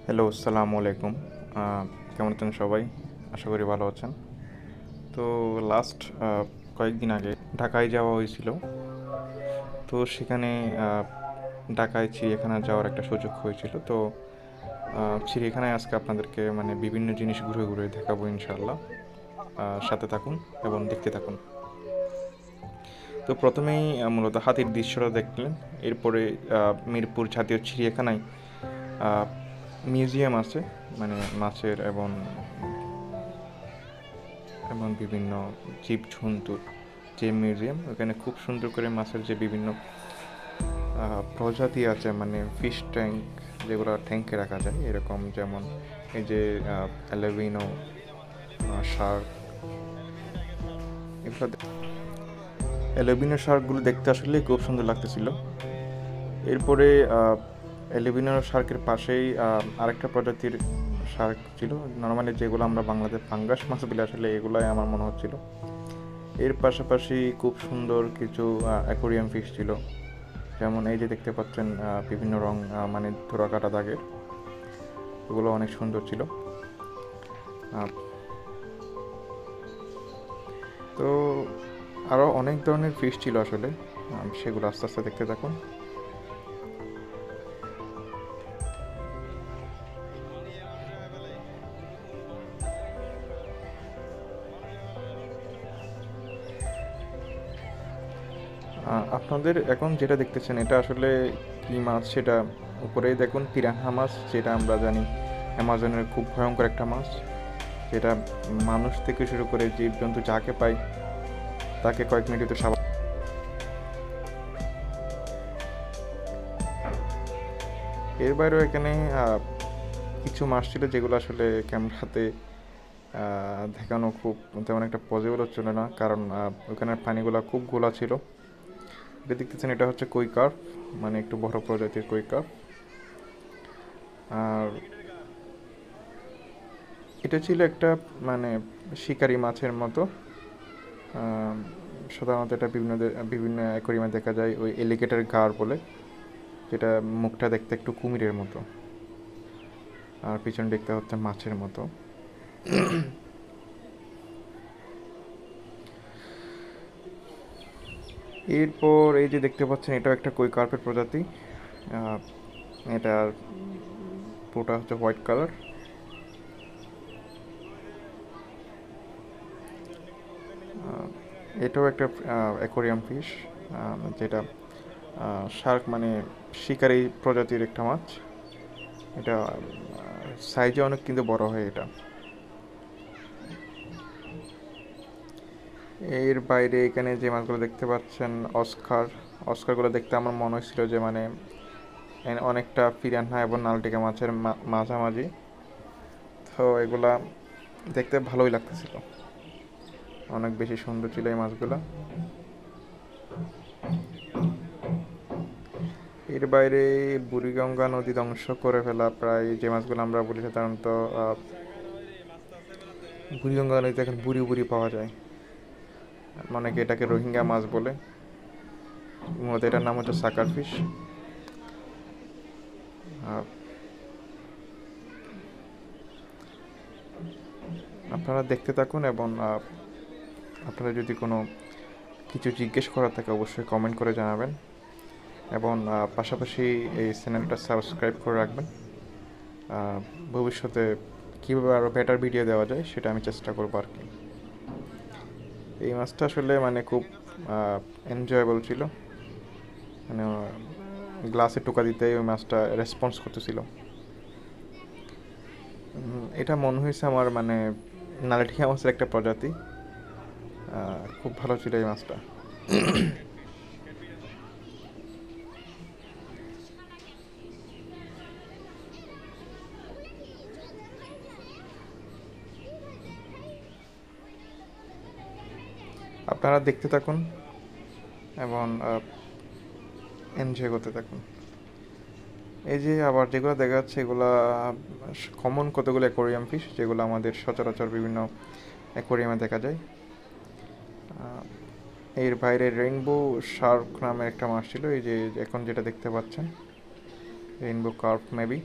Hello, আসসালামু আলাইকুম। কেমন আছেন সবাই? আশা করি ভালো আছেন। তো লাস্ট কয়েকদিন আগে ঢাকায় যাওয়া হয়েছিল। তো সেখানে ঢাকায় চিড়িয়াখানা যাওয়ার একটা সুযোগ হয়েছিল। তো চিড়িয়াখানায় আজকে আপনাদেরকে মানে বিভিন্ন জিনিস ঘুরে ঘুরে দেখাবো ইনশাআল্লাহ। সাথে থাকুন এবং দেখতে থাকুন। তো প্রথমেই মূলত হাতির দৃশ্যটা দেখলেন। এরপরে মিরপুর জাতীয় চিড়িয়াখানায় মিউজিয়াম আছে, মানে মাছের এবং এবং বিভিন্ন জীবজন্তুর যে মিউজিয়াম, ওখানে খুব সুন্দর করে মাছের যে বিভিন্ন প্রজাতি আছে, মানে ফিশ ট্যাঙ্ক যেগুলো ট্যাঙ্কে রাখা যায়, এরকম যেমন এই যে অ্যালুমিনো শার্ক, এগুলো অ্যালুমিনো শার্কগুলো দেখতে আসলে খুব সুন্দর লাগতেছিল। এরপরে অ্যালুমিনো শার্কের পাশেই আরেকটা প্রজাতির শার্ক ছিল, নর্মালি যেগুলো আমরা বাংলাদেশ পাঙ্গাস মাছ বলে, আসলে এগুলাই আমার মনে হচ্ছিল। এর পাশাপাশি খুব সুন্দর কিছু অ্যাকোরিয়াম ফিশ ছিল, যেমন এই যে দেখতে পাচ্ছেন বিভিন্ন রং, মানে ধরা কাটা দাগের, এগুলো অনেক সুন্দর ছিল। তো আরও অনেক ধরনের ফিশ ছিল আসলে, সেগুলো আস্তে আস্তে দেখতে থাকুন। আপনাদের এখন যেটা দেখতেছেন এটা আসলে কী মাছ সেটা উপরেই দেখুন, পিরানহা মাছ, যেটা আমরা জানি অ্যামাজনের খুব ভয়ঙ্কর একটা মাছ, যেটা মানুষ থেকে শুরু করে জীবজন্তু যাকে পায় তাকে কয়েক মিনিটে তো স্বাভাবিক। এর বাইরেও এখানে কিছু মাছ ছিল যেগুলো আসলে ক্যামেরাতে দেখানো খুব তেমন একটা পসিবল হচ্ছিল না, কারণ ওখানের পানিগুলো খুব ঘোলা ছিল। এটা দেখতেছেন, এটা হচ্ছে কই কার্প, মানে একটু বড় প্রজাতির কই কার্প। আর এটা ছিল একটা মানে শিকারি মাছের মতো। সাধারণত এটা বিভিন্ন অ্যাকোয়ারিয়ামে দেখা যায়, ওই এলিগেটর গার বলে, যেটা মুখটা দেখতে একটু কুমিরের মতো, আর পিছনে দেখতে হচ্ছে মাছের মতো। এরপর এই যে দেখতে পাচ্ছেন, এটাও একটা কই কার্পের প্রজাতি। এটার পুরোটা হচ্ছে হোয়াইট কালার। এটাও একটা অ্যাকোরিয়াম ফিশ, যেটা শার্ক মানে শিকারি প্রজাতির একটা মাছ। এটা সাইজে অনেক কিন্তু বড় হয় এটা। এর বাইরে এখানে যে মাছগুলো দেখতে পাচ্ছেন অস্কারগুলো দেখতে আমার মনে হচ্ছিল যে মানে অনেকটা পিরানহা এবং নালটিকা মাছের মাঝামাঝি। তো এগুলা দেখতে ভালোই লাগতেছিল, অনেক বেশি সুন্দর ছিল এই মাছগুলো। এর বাইরে বুড়িগঙ্গা নদী ধ্বংস করে ফেলা প্রায় যে মাছগুলো আমরা বলি সাধারণত, বুড়িগঙ্গা নদীতে এখন বুড়ি বুড়ি পাওয়া যায়, অনেকে এটাকে রোহিঙ্গা মাছ বলে। মূলত এটার নাম হচ্ছে সাকার ফিশ। আপনারা দেখতে থাকুন, এবং আপনারা যদি কোনো কিছু জিজ্ঞেস করার থাকে অবশ্যই কমেন্ট করে জানাবেন, এবং পাশাপাশি এই চ্যানেলটা সাবস্ক্রাইব করে রাখবেন। ভবিষ্যতে কীভাবে আরও বেটার ভিডিও দেওয়া যায় সেটা আমি চেষ্টা করবো আর কি। এই মাছটা আসলে মানে খুব এনজয়েবল ছিল, মানে গ্লাসে টোকা দিতেই ওই মাছটা রেসপন্স করতেছিল। এটা মনে হয়েছে আমার মানে নালাঠিয়া মাছের একটা প্রজাতি। খুব ভালো ছিল এই মাছটা। আপনারা দেখতে থাকুন এবং এনজয় করতে থাকুন। এই যে আবার যেগুলো দেখা যাচ্ছে, এগুলা কমন কতগুলো অ্যাকোরিয়াম ফিশ, যেগুলো আমাদের সচরাচর বিভিন্ন অ্যাকোরিয়ামে দেখা যায়। এর বাইরে রেইনবো শার্ক নামের একটা মাছ ছিল, এই যে এখন যেটা দেখতে পাচ্ছেন, রেইনবো কার্প মেবি।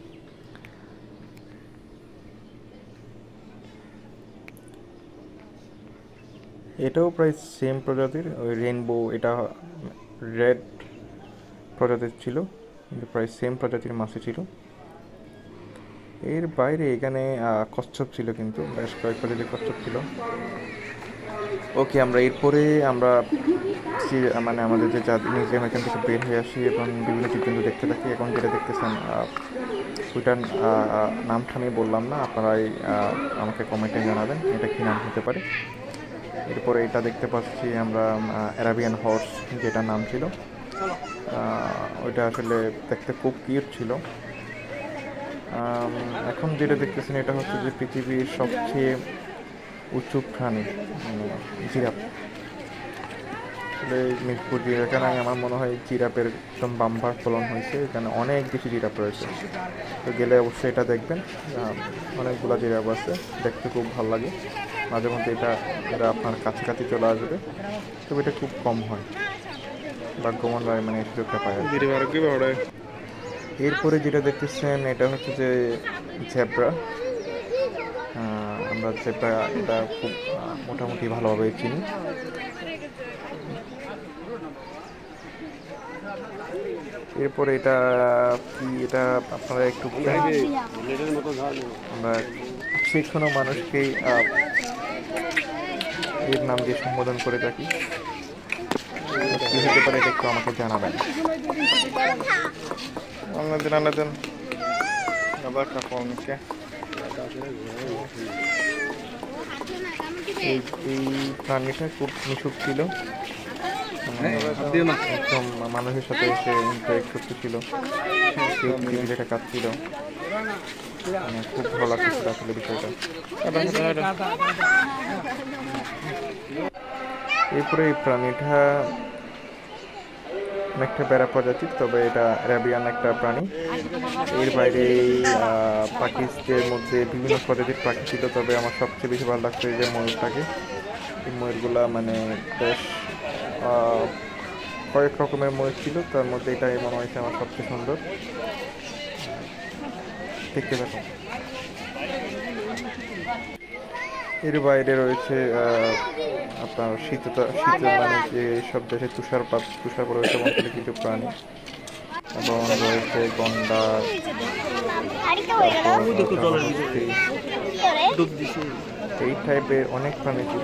এটাও প্রায় সেম প্রজাতির, ওই রেনবো, এটা রেড প্রজাতির ছিল, কিন্তু প্রায় সেম প্রজাতির মাছই ছিল। এর বাইরে এখানে কচ্ছপ ছিল, কিন্তু বেশ কয়েক প্রজাতির কচ্ছপ ছিল। ওকে, আমরা এরপরে আমরা মানে আমাদের যে মিউজিয়াম এখান থেকে বের হয়ে আসি এবং বিভিন্ন জীবজন্তু দেখতে থাকি। এখন যেটা দেখতেছেন ওইটার নামটা আমি বললাম না, আপনারাই আমাকে কমেন্টে জানাবেন এটা কী নাম হতে পারে। এরপরে এটা দেখতে পাচ্ছি আমরা অ্যারাবিয়ান হর্স, যেটা নাম ছিল। ওইটা আসলে দেখতে খুব কিউট ছিল। এখন যেটা দেখতেছেন এটা হচ্ছে যে পৃথিবীর সবচেয়ে উঁচু প্রাণী, জিরাফ। আসলে মিরপুর চিড়িয়াখানায় আমার মনে হয় জিরাফের একদম বাম্পার ফলন হয়েছে, এখানে অনেক বেশি জিরাফ রয়েছে। তো গেলে অবশ্যই এটা দেখবেন, অনেকগুলো জিরাফ আছে, দেখতে খুব ভালো লাগে। মাঝে মধ্যে এটা আপনার কাছাকাছি চলে আসবে, তবে এটা খুব কম হয়, ভাগ্যবানরা মানে এই সুযোগটা পায়। এরপরে যেটা দেখতেছেন এটা হচ্ছে যে জেব্রা। আমরা জেব্রা এটা খুব মোটামুটি ভালোভাবে চিনি। এরপরে এটা কি, এটা আপনারা একটু আমরা যে কোনো মানুষকেই এর নাম দিয়ে সম্বোধন করে থাকি, কি হতে পারে এটা একটু আমাকে জানাবেন। এই প্রাণীটা খুব মিশুক ছিল, একদম মানুষের সাথে এসে ইন্টারেক্ট করতেছিল, টিভিটা কাটছিল, খুব ভালো লাগতেছিল আসলে বিষয়টা। এরপরে এই প্রাণীটা অনেকটা বেড়া প্রজাতির, তবে এটা অ্যারাবিয়ান একটা প্রাণী। এর বাইরে পাখিদের মধ্যে বিভিন্ন প্রজাতির পাখি ছিল, তবে আমার সবচেয়ে বেশি ভালো লাগছে যে ময়ূরটাকে। এই ময়ূরগুলা মানে বেশ কয়েক রকমের ময়ূর ছিল, তার মধ্যে এটাই মনে হয়েছে আমার সবচেয়ে সুন্দর। দেখতে থাকুন। এর বাইরে রয়েছে আপনার শীত মানে যে সব দেশে তুষারপাত রয়েছে অঞ্চলে কিছু প্রাণী, এবং রয়েছে গন্ডার, এই টাইপের অনেক প্রাণী ছিল।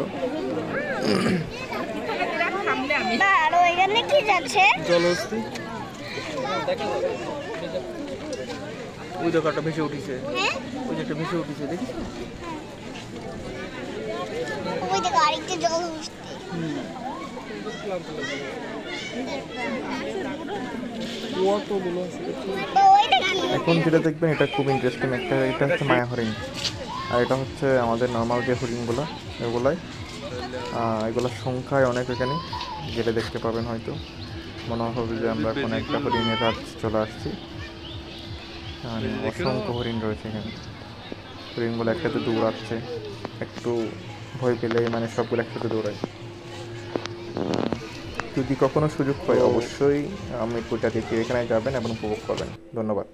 ওই জায়গাটা ভেসে উঠেছে, ওই জায়গাটা ভেসে উঠেছে, দেখিস এখন যেটা দেখবেন এটা খুব ইন্টারেস্টিং একটা, এটা হচ্ছে মায়া হরিণ, আর এটা হচ্ছে আমাদের নর্মাল যে হরিণগুলো, এগুলোর সংখ্যায় অনেক এখানে গেলে দেখতে পাবেন। হয়তো মনে হবে যে আমরা এখন একটা হরিণের রাত চলে আসছি, মানে অসংখ্য হরিণ রয়েছে এখানে। হরিণগুলো একসাথে দৌড়াচ্ছে, একটু ভয় পেলেই মানে সবগুলো একসাথে দৌড়ায়। যদি কখনো সুযোগ পাই অবশ্যই মিরপুর জাতীয় চিড়িয়াখানায় যাবেন এবং উপভোগ করবেন। ধন্যবাদ।